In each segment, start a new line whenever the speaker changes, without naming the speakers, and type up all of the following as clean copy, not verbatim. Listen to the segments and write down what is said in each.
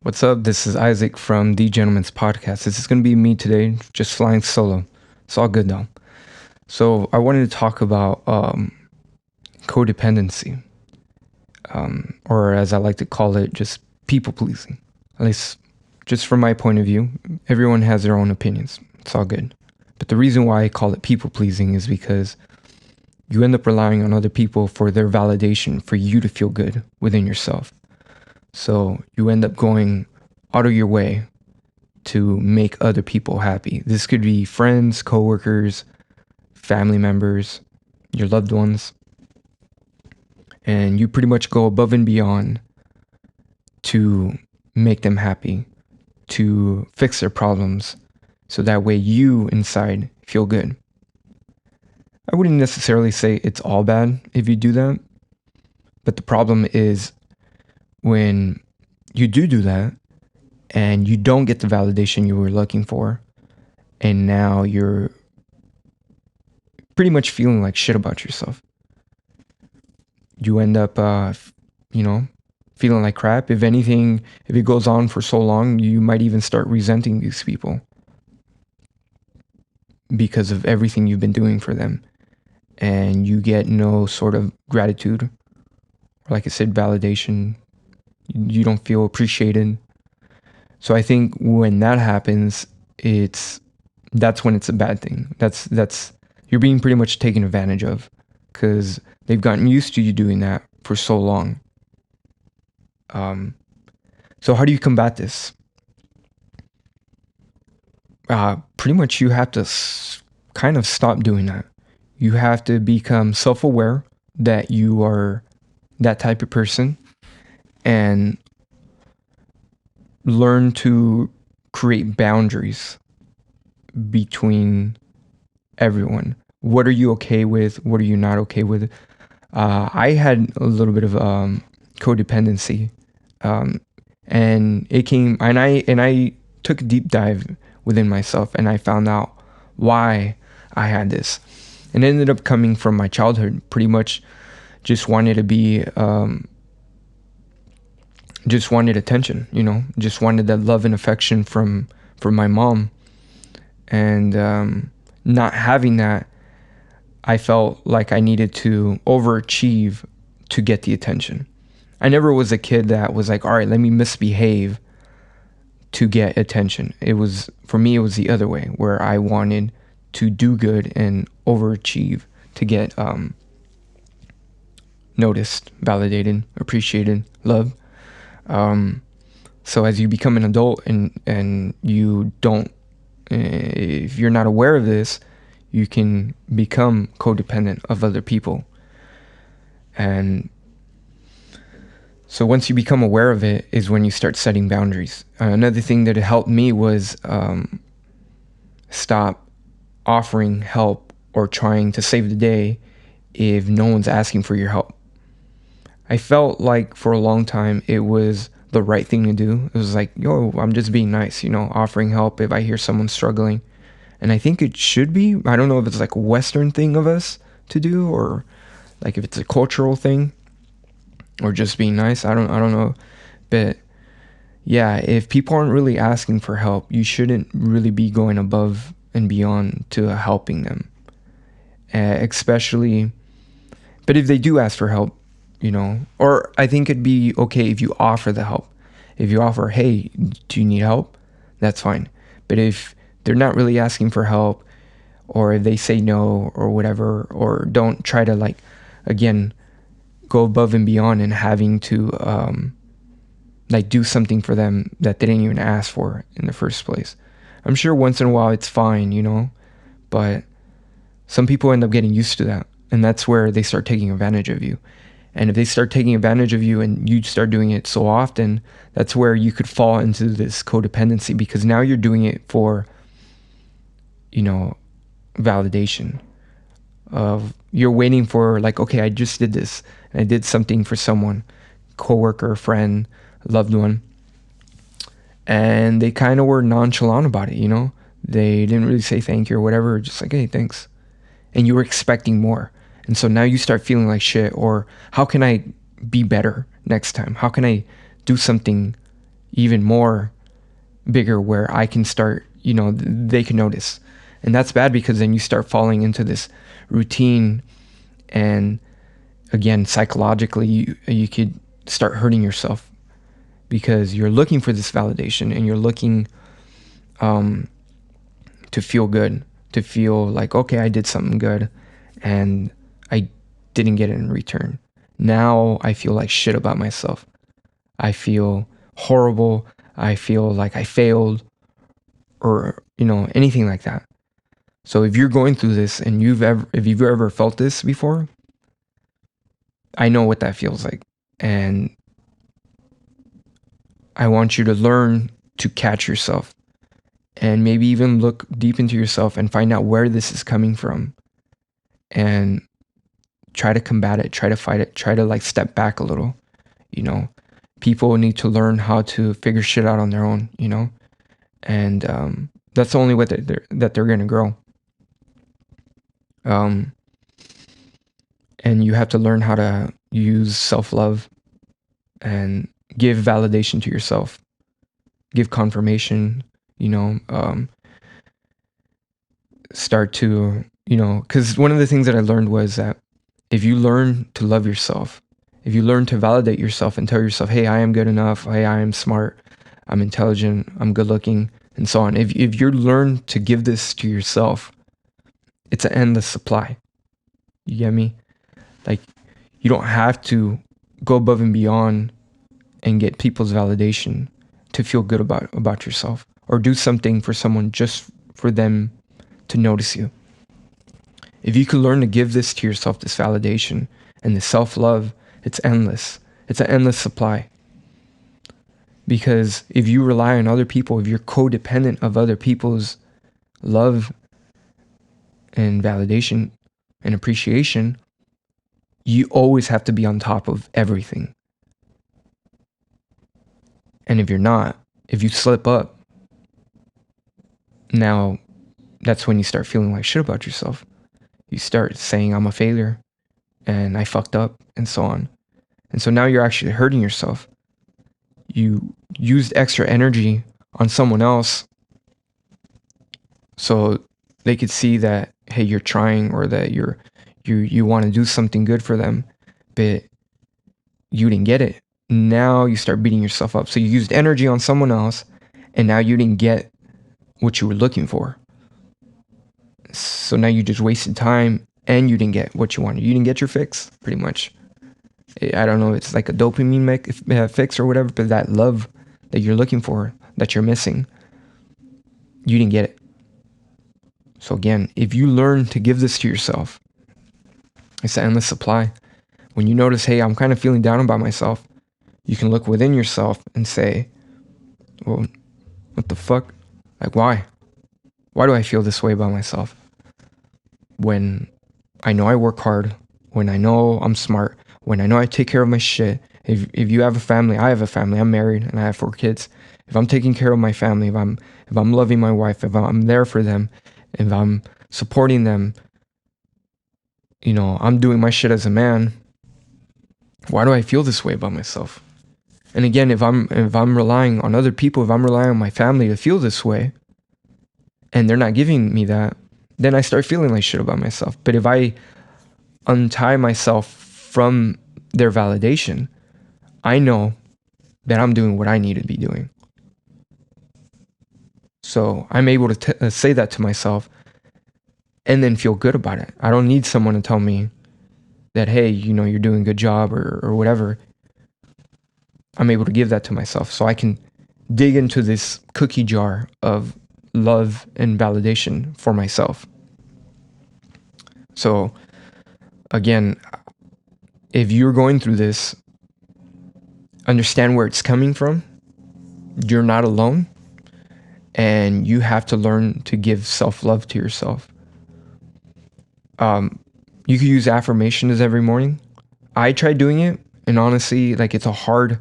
What's up? This is Isaac from The Gentleman's Podcast. This is going to be me today, just flying solo. It's all good though. So I wanted to talk about codependency, or as I like to call it, just people pleasing. At least, just from my point of view, everyone has their own opinions. It's all good. But the reason why I call it people pleasing is because you end up relying on other people for their validation for you to feel good within yourself. So you end up going out of your way to make other people happy. This could be friends, coworkers, family members, your loved ones. And you pretty much go above and beyond to make them happy, to fix their problems, so that way you inside feel good. I wouldn't necessarily say it's all bad if you do that, but the problem is when you do that and you don't get the validation you were looking for, and now you're pretty much feeling like shit about yourself. You end up, feeling like crap. If anything, if it goes on for so long, you might even start resenting these people because of everything you've been doing for them. And you get no sort of gratitude, or like I said, validation. You don't feel appreciated. So I think when that happens, that's when it's a bad thing. That's you're being pretty much taken advantage of because they've gotten used to you doing that for so long. So how do you combat this? Pretty much you have to kind of stop doing that. You have to become self-aware that you are that type of person and learn to create boundaries between everyone. What are you okay with? What are you not okay with? I had a little bit of codependency, and it came, and I took a deep dive within myself, and I found out why I had this, and it ended up coming from my childhood. Pretty much, just wanted to be. Just wanted attention, just wanted that love and affection from my mom. And not having that, I felt like I needed to overachieve to get the attention. I never was a kid that was like, all right, let me misbehave to get attention. For me, it was the other way, where I wanted to do good and overachieve to get noticed, validated, appreciated, loved. So as you become an adult and you don't, if you're not aware of this, you can become codependent of other people. And so once you become aware of it is when you start setting boundaries. Another thing that helped me was stop offering help or trying to save the day if no one's asking for your help. I felt like for a long time it was the right thing to do. It was like, yo, I'm just being nice, offering help if I hear someone struggling. And I think it should be. I don't know if it's like a Western thing of us to do, or like if it's a cultural thing, or just being nice. I don't know. But yeah, if people aren't really asking for help, you shouldn't really be going above and beyond to helping them. Especially, but if they do ask for help, or I think it'd be okay if you offer the help. If you offer, hey, do you need help? That's fine. But if they're not really asking for help, or if they say no or whatever, or don't try to again, go above and beyond and having to do something for them that they didn't even ask for in the first place. I'm sure once in a while it's fine, but some people end up getting used to that, and that's where they start taking advantage of you. And if they start taking advantage of you and you start doing it so often, that's where you could fall into this codependency, because now you're doing it for, validation. You're waiting for okay, I just did this and I did something for someone, coworker, friend, loved one, and they kind of were nonchalant about it. They didn't really say thank you or whatever, just like, hey, thanks. And you were expecting more. And so now you start feeling like shit, or how can I be better next time? How can I do something, even more bigger where I can start, they can notice. And that's bad because then you start falling into this routine, and again, psychologically, you could start hurting yourself because you're looking for this validation, and you're looking to feel good, to feel like, okay, I did something good and I didn't get it in return. Now I feel like shit about myself. I feel horrible. I feel like I failed, or, anything like that. So if you're going through this and if you've ever felt this before, I know what that feels like. And I want you to learn to catch yourself, and maybe even look deep into yourself and find out where this is coming from, and try to combat it, try to fight it, try to like step back a little. People need to learn how to figure shit out on their own, and that's the only way that they're going to grow. And you have to learn how to use self-love and give validation to yourself, give confirmation, start to, because one of the things that I learned was that if you learn to love yourself, if you learn to validate yourself and tell yourself, hey, I am good enough, hey, I am smart, I'm intelligent, I'm good looking, and so on. If you learn to give this to yourself, it's an endless supply. You get me? Like, you don't have to go above and beyond and get people's validation to feel good about yourself, or do something for someone just for them to notice you. If you can learn to give this to yourself, this validation and this self-love, it's endless. It's an endless supply. Because if you rely on other people, if you're codependent of other people's love and validation and appreciation, you always have to be on top of everything. And if you're not, if you slip up, now that's when you start feeling like shit about yourself. You start saying, I'm a failure and I fucked up, and so on. And so now you're actually hurting yourself. You used extra energy on someone else so they could see that, hey, you're trying, or that you want to do something good for them, but you didn't get it. Now you start beating yourself up. So you used energy on someone else, and now you didn't get what you were looking for. So now you just wasted time, and you didn't get what you wanted. You didn't get your fix, pretty much. I don't know, it's like a dopamine fix or whatever, but that love that you're looking for, that you're missing, you didn't get it. So again, if you learn to give this to yourself, it's an endless supply. When you notice, hey, I'm kind of feeling down about myself, you can look within yourself and say, well, what the fuck? Like, why? Why do I feel this way about myself? When I know I work hard, when I know I'm smart, when I know I take care of my shit. If you have a family, I have a family, I'm married and I have 4 kids. If I'm taking care of my family, if I'm loving my wife, if I'm there for them, if I'm supporting them, I'm doing my shit as a man, why do I feel this way about myself? And again, if I'm relying on other people, if I'm relying on my family to feel this way, and they're not giving me that, then I start feeling like shit about myself. But if I untie myself from their validation, I know that I'm doing what I need to be doing. So I'm able to say that to myself and then feel good about it. I don't need someone to tell me that, hey, you're doing a good job or whatever. I'm able to give that to myself, so I can dig into this cookie jar of love and validation for myself. So again, if you're going through this, understand where it's coming from. You're not alone, and you have to learn to give self-love to yourself. You could use affirmations every morning. I tried doing it, and honestly, like, it's a hard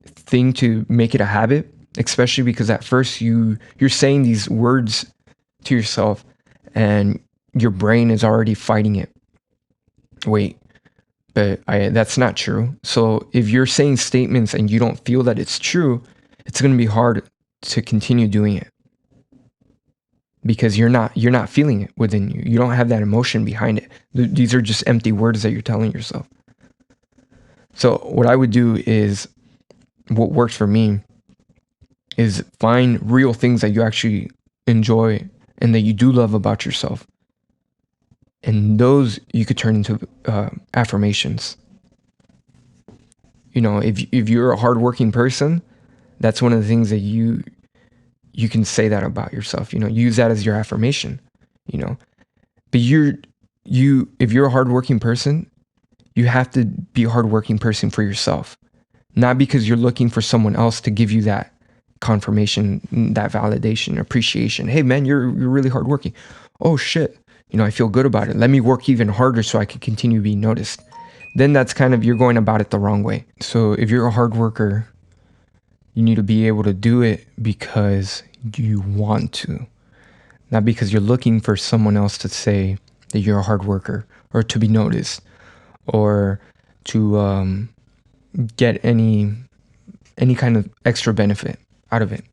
thing to make it a habit, especially because at first you're saying these words to yourself and your brain is already fighting it. Wait, but that's not true. So if you're saying statements and you don't feel that it's true, it's going to be hard to continue doing it because you're not feeling it within you. You don't have that emotion behind it. These are just empty words that you're telling yourself. So what I would do is, what works for me is find real things that you actually enjoy and that you do love about yourself. And those you could turn into affirmations. You know, if you're a hardworking person, that's one of the things that you can say that about yourself. You know, use that as your affirmation. You know, but if you're a hardworking person, you have to be a hardworking person for yourself, not because you're looking for someone else to give you that confirmation, that validation, appreciation. Hey man, you're really hardworking. Oh shit, you know, I feel good about it. Let me work even harder so I can continue being noticed. Then that's kind of, you're going about it the wrong way. So if you're a hard worker, you need to be able to do it because you want to, not because you're looking for someone else to say that you're a hard worker or to be noticed or to get any kind of extra benefit out of it.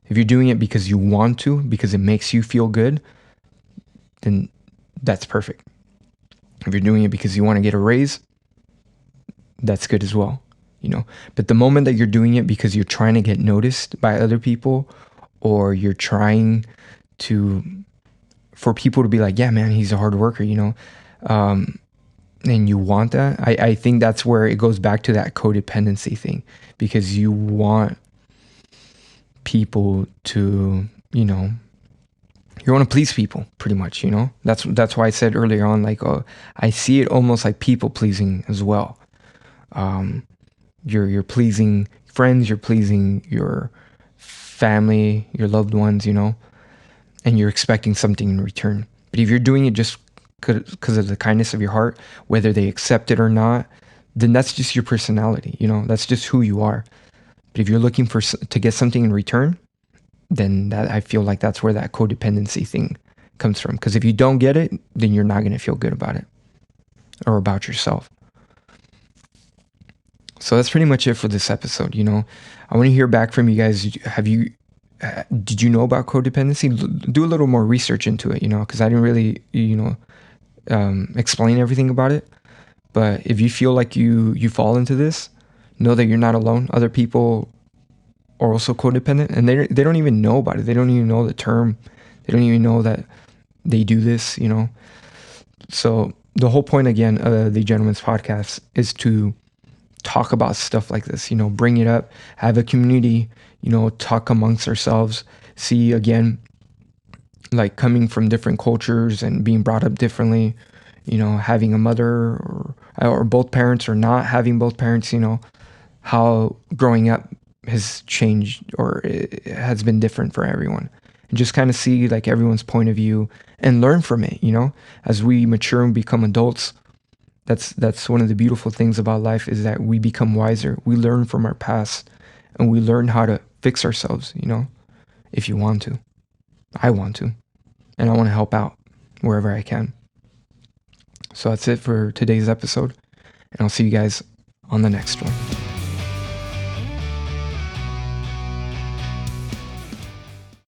If you're doing it because you want to, because it makes you feel good, then that's perfect. If you're doing it because you want to get a raise, that's good as well, you know. But the moment that you're doing it because you're trying to get noticed by other people, or you're trying for people to be like, yeah, man, he's a hard worker, you know, and you want that, I think that's where it goes back to that codependency thing, because you want people to, you know, you want to please people pretty much, you know. That's why I said earlier on, like, I see it almost like people pleasing as well. You're pleasing friends, you're pleasing your family, your loved ones, you know, and you're expecting something in return. But if you're doing it just because of the kindness of your heart, whether they accept it or not, then that's just your personality, you know, that's just who you are. But if you're looking to get something in return, then that, I feel like that's where that codependency thing comes from. Because if you don't get it, then you're not going to feel good about it or about yourself. So that's pretty much it for this episode. You know, I want to hear back from you guys. Did you know about codependency? Do a little more research into it, you know, because I didn't really, you know, explain everything about it. But if you feel like you fall into this, know that you're not alone. Other people are also codependent, and they don't even know about it. They don't even know the term. They don't even know that they do this, you know. So the whole point, again, of the Gentleman's Podcast is to talk about stuff like this, you know, bring it up, have a community, you know, talk amongst ourselves, see, again, like coming from different cultures and being brought up differently, you know, having a mother or both parents or not having both parents, you know, how growing up has changed or it has been different for everyone. And just kind of see like everyone's point of view and learn from it, you know, as we mature and become adults. That's one of the beautiful things about life, is that we become wiser. We learn from our past and we learn how to fix ourselves, you know, if you want to. I want to. And I want to help out wherever I can. So that's it for today's episode. And I'll see you guys on the next one.